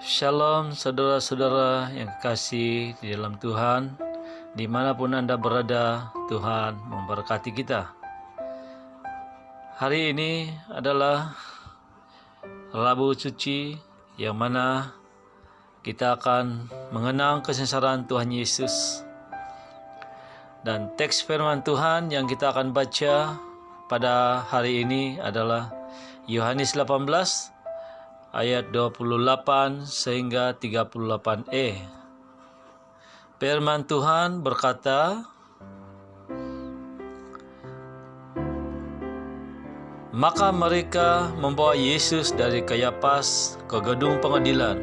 Shalom saudara-saudara yang kekasih di dalam Tuhan, dimanapun Anda berada, Tuhan memberkati kita. Hari ini adalah Rabu Suci, yang mana kita akan mengenang kesengsaraan Tuhan Yesus. Dan teks firman Tuhan yang kita akan baca pada hari ini adalah Yohanes 18 ayat 28 sehingga 38e. Firman Tuhan berkata, maka mereka membawa Yesus dari Kayafas ke gedung pengadilan.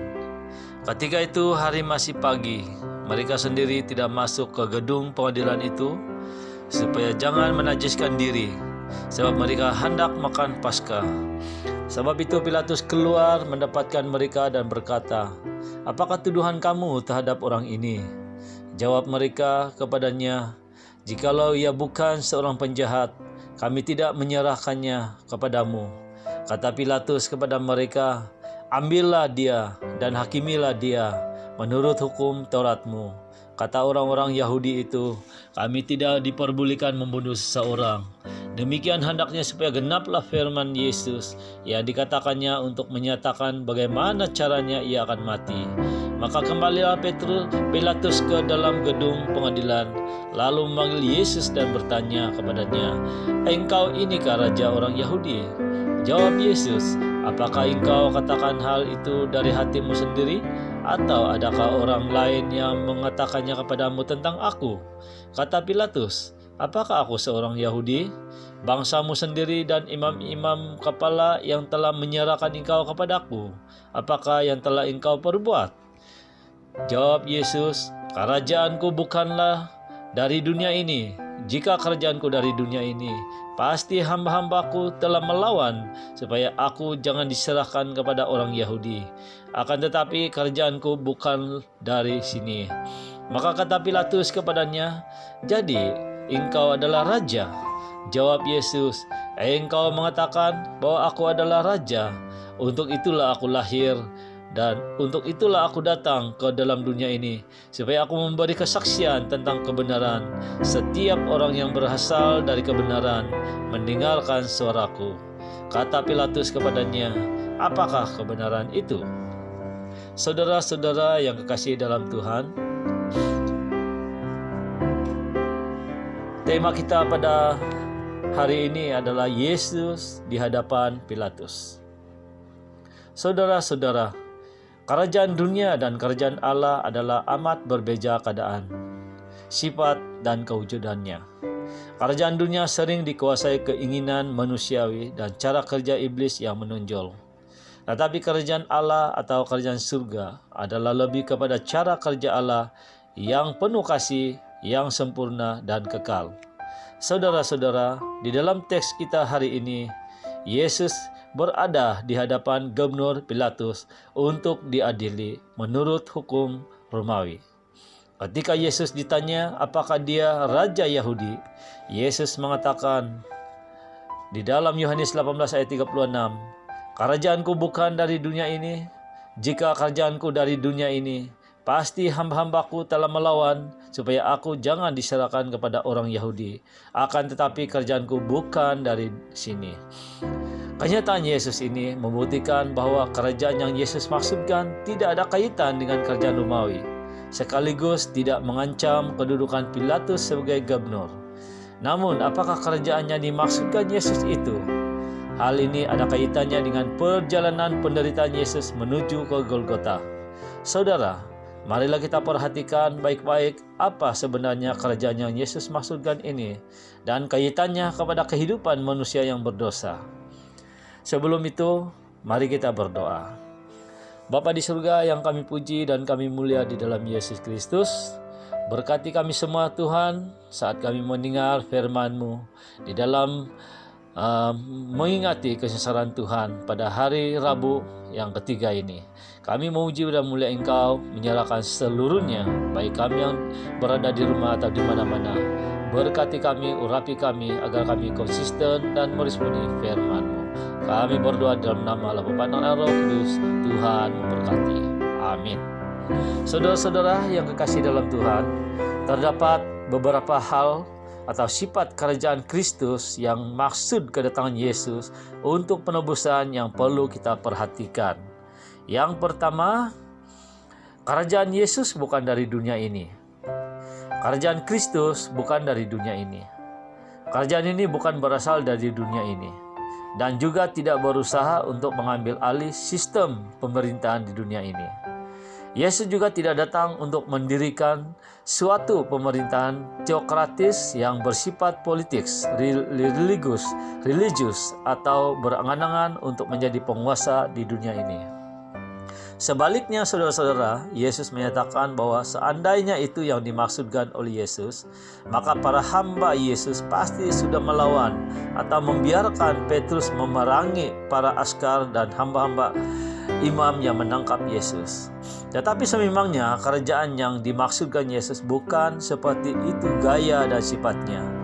Ketika itu hari masih pagi. Mereka sendiri tidak masuk ke gedung pengadilan itu supaya jangan menajiskan diri, sebab mereka hendak makan Paskah. Sebab itu Pilatus keluar mendapatkan mereka dan berkata, apakah tuduhan kamu terhadap orang ini? Jawab mereka kepadanya, jikalau ia bukan seorang penjahat, kami tidak menyerahkannya kepadamu. Kata Pilatus kepada mereka, ambillah dia dan hakimilah dia menurut hukum Tauratmu. Kata orang-orang Yahudi itu, kami tidak diperbolehkan membunuh seseorang. Demikian hendaknya supaya genaplah firman Yesus yang dikatakannya untuk menyatakan bagaimana caranya ia akan mati. Maka kembalilah Pilatus ke dalam gedung pengadilan, lalu memanggil Yesus dan bertanya kepadanya, engkau inikah raja orang Yahudi? Jawab Yesus, apakah engkau katakan hal itu dari hatimu sendiri? Atau adakah orang lain yang mengatakannya kepadamu tentang aku? Kata Pilatus, apakah aku seorang Yahudi? Bangsamu sendiri dan imam-imam kepala yang telah menyerahkan engkau kepadaku. Apakah yang telah engkau perbuat? Jawab Yesus, kerajaanku bukanlah dari dunia ini. Jika kerajaanku dari dunia ini, pasti hamba-hambaku telah melawan supaya aku jangan diserahkan kepada orang Yahudi. Akan tetapi kerajaanku bukan dari sini. Maka kata Pilatus kepadanya, jadi engkau adalah raja? Jawab Yesus, engkau mengatakan bahwa aku adalah raja. Untuk itulah aku lahir dan untuk itulah aku datang ke dalam dunia ini, supaya aku memberi kesaksian tentang kebenaran. Setiap orang yang berasal dari kebenaran mendengarkan suaraku. Kata Pilatus kepadanya, apakah kebenaran itu? Saudara-saudara yang kekasih dalam Tuhan, tema kita pada hari ini adalah Yesus di hadapan Pilatus. Saudara-saudara, kerajaan dunia dan kerajaan Allah adalah amat berbeda keadaan, sifat dan kewujudannya. Kerajaan dunia sering dikuasai keinginan manusiawi dan cara kerja iblis yang menonjol. Tetapi kerajaan Allah atau kerajaan surga adalah lebih kepada cara kerja Allah yang penuh kasih, yang sempurna dan kekal. Saudara-saudara, di dalam teks kita hari ini, Yesus berada di hadapan Gubernur Pilatus untuk diadili menurut hukum Romawi. Ketika Yesus ditanya apakah dia Raja Yahudi, Yesus mengatakan di dalam Yohanes 18 ayat 36, kerajaanku bukan dari dunia ini. Jika kerajaanku dari dunia ini, pasti hamba-hambaku telah melawan supaya aku jangan diserahkan kepada orang Yahudi. Akan tetapi kerajaanku bukan dari sini. Kenyataan Yesus ini membuktikan bahwa kerajaan yang Yesus maksudkan tidak ada kaitan dengan kerajaan Romawi, sekaligus tidak mengancam kedudukan Pilatus sebagai gubernur. Namun, apakah kerajaan yang dimaksudkan Yesus itu? Hal ini ada kaitannya dengan perjalanan penderitaan Yesus menuju ke Golgota. Saudara, marilah kita perhatikan baik-baik apa sebenarnya kerajaan yang Yesus maksudkan ini dan kaitannya kepada kehidupan manusia yang berdosa. Sebelum itu, mari kita berdoa. Bapa di surga yang kami puji dan kami mulia di dalam Yesus Kristus, berkati kami semua Tuhan saat kami mendengar firman-Mu di dalam mengingati kesengsaraan Tuhan pada hari Rabu yang ketiga ini. Kami memuji dan mulia Engkau, menyerahkan seluruhnya, baik kami yang berada di rumah atau di mana-mana. Berkati kami, urapi kami, agar kami konsisten dan meresponi firman-Mu. Kami berdoa dalam nama Allah Bapa dan Roh Kudus. Tuhan memberkati. Amin. Saudara-saudara yang kekasih dalam Tuhan, terdapat beberapa hal atau sifat kerajaan Kristus yang maksud kedatangan Yesus untuk penebusan yang perlu kita perhatikan. Yang pertama, kerajaan Yesus bukan dari dunia ini. Kerajaan Kristus bukan dari dunia ini. Kerajaan ini bukan berasal dari dunia ini dan juga tidak berusaha untuk mengambil alih sistem pemerintahan di dunia ini. Yesus juga tidak datang untuk mendirikan suatu pemerintahan teokratis yang bersifat politik, religius, atau berangan-angan untuk menjadi penguasa di dunia ini. Sebaliknya, saudara-saudara, Yesus menyatakan bahwa seandainya itu yang dimaksudkan oleh Yesus, maka para hamba Yesus pasti sudah melawan atau membiarkan Petrus memerangi para askar dan hamba-hamba imam yang menangkap Yesus. Tetapi sememangnya kerajaan yang dimaksudkan Yesus bukan seperti itu gaya dan sifatnya.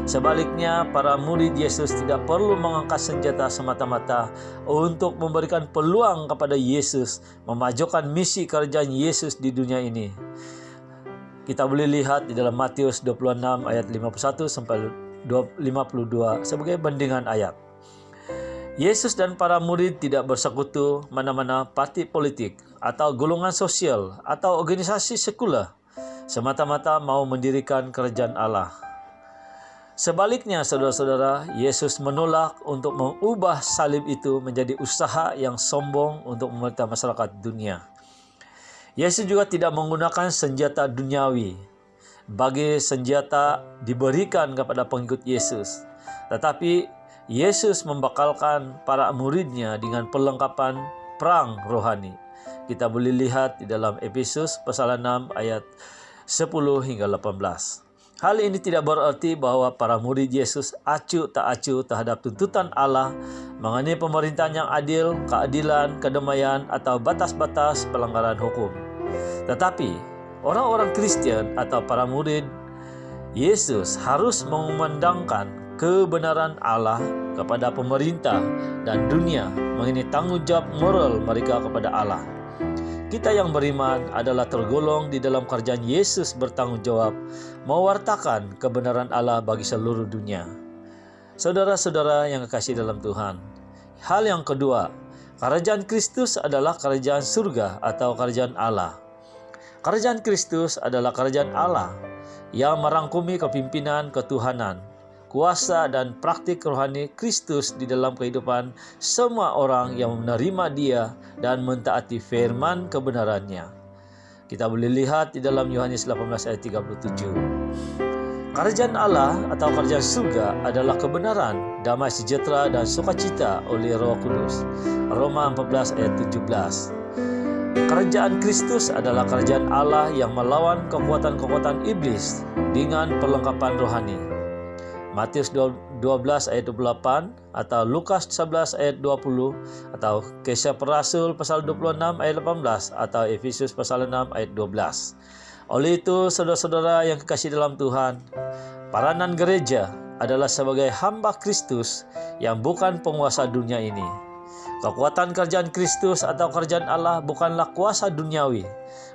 Sebaliknya, para murid Yesus tidak perlu mengangkat senjata semata-mata untuk memberikan peluang kepada Yesus memajukan misi kerajaan Yesus di dunia ini. Kita boleh lihat di dalam Matius 26 ayat 51 sampai 52 sebagai bandingan ayat. Yesus dan para murid tidak bersekutu mana-mana parti politik atau golongan sosial atau organisasi sekuler, semata-mata mau mendirikan kerajaan Allah. Sebaliknya, saudara-saudara, Yesus menolak untuk mengubah salib itu menjadi usaha yang sombong untuk memerintah masyarakat dunia. Yesus juga tidak menggunakan senjata duniawi bagi senjata diberikan kepada pengikut Yesus, tetapi Yesus membakalkan para muridnya dengan perlengkapan perang rohani. Kita boleh lihat di dalam Efesus pasal 6 ayat 10 hingga 18. Hal ini tidak berarti bahwa para murid Yesus acuh tak acuh terhadap tuntutan Allah mengenai pemerintahan yang adil, keadilan, kedamaian, atau batas-batas pelanggaran hukum. Tetapi orang-orang Kristen atau para murid Yesus harus memandangkan kebenaran Allah kepada pemerintah dan dunia mengenai tanggung jawab moral mereka kepada Allah. Kita yang beriman adalah tergolong di dalam kerajaan Yesus bertanggung jawab mewartakan kebenaran Allah bagi seluruh dunia. Saudara-saudara yang kekasih dalam Tuhan, hal yang kedua, kerajaan Kristus adalah kerajaan surga atau kerajaan Allah. Kerajaan Kristus adalah kerajaan Allah yang merangkumi kepimpinan ketuhanan, kuasa dan praktik rohani Kristus di dalam kehidupan semua orang yang menerima Dia dan mentaati firman kebenarannya. Kita boleh lihat di dalam Yohanes 18 ayat 37. Kerajaan Allah atau kerajaan surga adalah kebenaran, damai sejahtera dan sukacita oleh Roh Kudus. Roma 14 ayat 17. Kerajaan Kristus adalah kerajaan Allah yang melawan kekuatan-kekuatan iblis dengan perlengkapan rohani. Matius 12 ayat 28 atau Lukas 11 ayat 20 atau Kisah Rasul pasal 26 ayat 18 atau Efesus pasal 6 ayat 12. Oleh itu, saudara-saudara yang kekasih dalam Tuhan, peranan gereja adalah sebagai hamba Kristus yang bukan penguasa dunia ini. Kekuatan kerajaan Kristus atau kerajaan Allah bukanlah kuasa duniawi,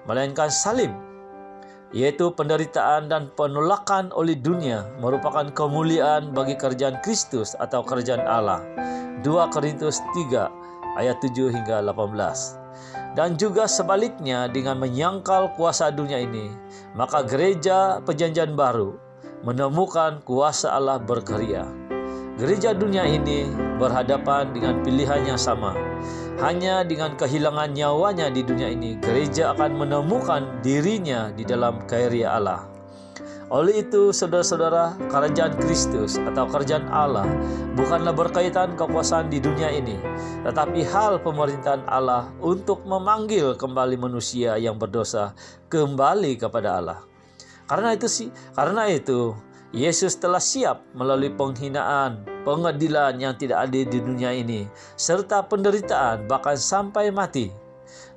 melainkan salib, yaitu penderitaan dan penolakan oleh dunia merupakan kemuliaan bagi kerajaan Kristus atau kerajaan Allah. 2 Korintus 3 ayat 7 hingga 18. Dan juga sebaliknya, dengan menyangkal kuasa dunia ini, maka gereja perjanjian baru menemukan kuasa Allah berkarya. Gereja dunia ini berhadapan dengan pilihan yang sama. Hanya dengan kehilangan nyawanya di dunia ini, gereja akan menemukan dirinya di dalam karya Allah. Oleh itu, saudara-saudara, kerajaan Kristus atau kerajaan Allah bukanlah berkaitan kekuasaan di dunia ini, tetapi hal pemerintahan Allah untuk memanggil kembali manusia yang berdosa kembali kepada Allah. Karena itu, Yesus telah siap melalui penghinaan, pengadilan yang tidak adil di dunia ini, serta penderitaan bahkan sampai mati.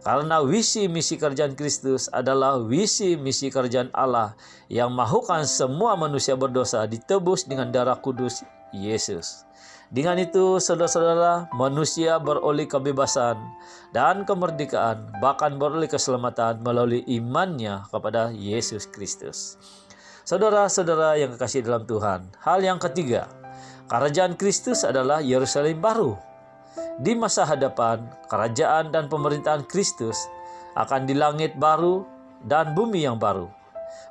Karena visi misi kerajaan Kristus adalah visi misi kerajaan Allah yang mahukan semua manusia berdosa ditebus dengan darah kudus Yesus. Dengan itu, saudara-saudara, manusia beroleh kebebasan dan kemerdekaan, bahkan beroleh keselamatan melalui imannya kepada Yesus Kristus. Saudara-saudara yang kekasih dalam Tuhan, hal yang ketiga, kerajaan Kristus adalah Yerusalem baru. Di masa hadapan, kerajaan dan pemerintahan Kristus akan di langit baru dan bumi yang baru.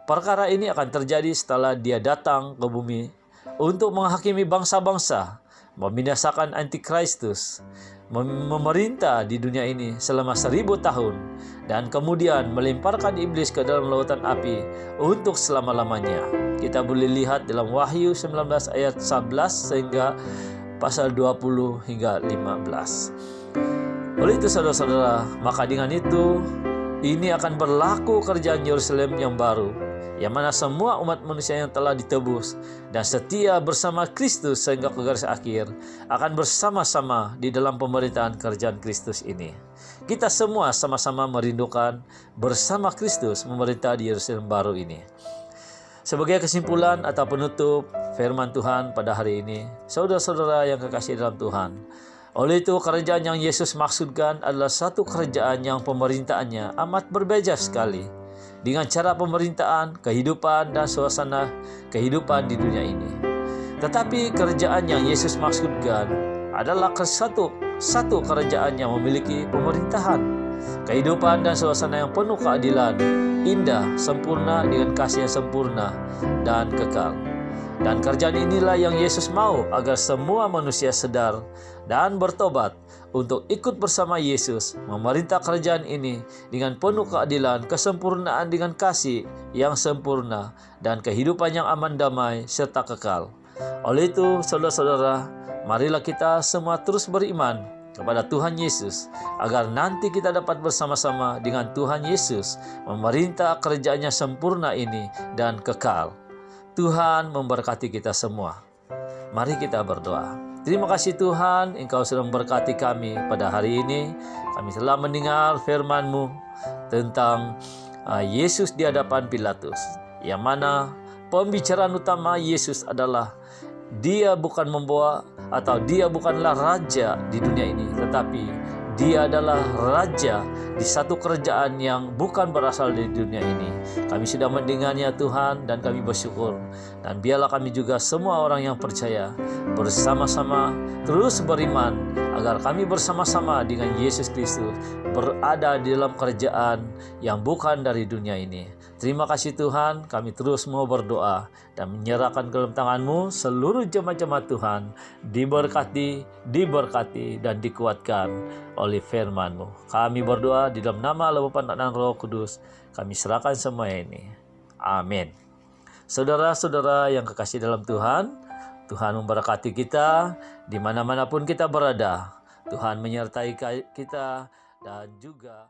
Perkara ini akan terjadi setelah Dia datang ke bumi untuk menghakimi bangsa-bangsa, membinasakan antikristus, memerintah di dunia ini selama 1000 tahun, dan kemudian melemparkan iblis ke dalam lautan api untuk selama-lamanya. Kita boleh lihat dalam Wahyu 19 ayat 11 sehingga pasal 20 hingga 15. Oleh itu saudara-saudara, maka dengan itu ini akan berlaku kerajaan Yerusalem yang baru, yang mana semua umat manusia yang telah ditebus dan setia bersama Kristus sehingga ke garis akhir akan bersama-sama di dalam pemerintahan kerajaan Kristus ini. Kita semua sama-sama merindukan bersama Kristus memerintah di Yerusalem baru ini. Sebagai kesimpulan atau penutup firman Tuhan pada hari ini, saudara-saudara yang kekasih dalam Tuhan, oleh itu kerajaan yang Yesus maksudkan adalah satu kerajaan yang pemerintahannya amat berbeda sekali dengan cara pemerintahan, kehidupan, dan suasana kehidupan di dunia ini. Tetapi kerajaan yang Yesus maksudkan adalah satu kerajaan yang memiliki pemerintahan, kehidupan, dan suasana yang penuh keadilan, indah, sempurna dengan kasih yang sempurna dan kekal. Dan kerajaan inilah yang Yesus mau agar semua manusia sadar dan bertobat untuk ikut bersama Yesus memerintah kerajaan ini dengan penuh keadilan, kesempurnaan dengan kasih yang sempurna, dan kehidupan yang aman, damai, serta kekal. Oleh itu, saudara-saudara, marilah kita semua terus beriman kepada Tuhan Yesus agar nanti kita dapat bersama-sama dengan Tuhan Yesus memerintah kerajaannya sempurna ini dan kekal. Tuhan memberkati kita semua. Mari kita berdoa. Terima kasih Tuhan, Engkau sudah memberkati kami pada hari ini. Kami telah mendengar firman-Mu tentang Yesus di hadapan Pilatus, yang mana pembicaraan utama Yesus adalah Dia bukan membawa atau Dia bukanlah raja di dunia ini, tetapi Dia adalah raja di satu kerajaan yang bukan berasal dari dunia ini. Kami sudah mendengarnya Tuhan, dan kami bersyukur. Dan biarlah kami juga semua orang yang percaya bersama-sama terus beriman agar kami bersama-sama dengan Yesus Kristus berada di dalam kerajaan yang bukan dari dunia ini. Terima kasih Tuhan, kami terus mau berdoa dan menyerahkan ke dalam tangan-Mu seluruh jemaat-jemaat Tuhan, diberkati dan dikuatkan oleh firman-Mu. Kami berdoa di dalam nama Allah Bapa dan Roh Kudus, kami serahkan semua ini. Amin. Saudara-saudara yang kekasih dalam Tuhan, Tuhan memberkati kita di mana-mana pun kita berada. Tuhan menyertai kita dan juga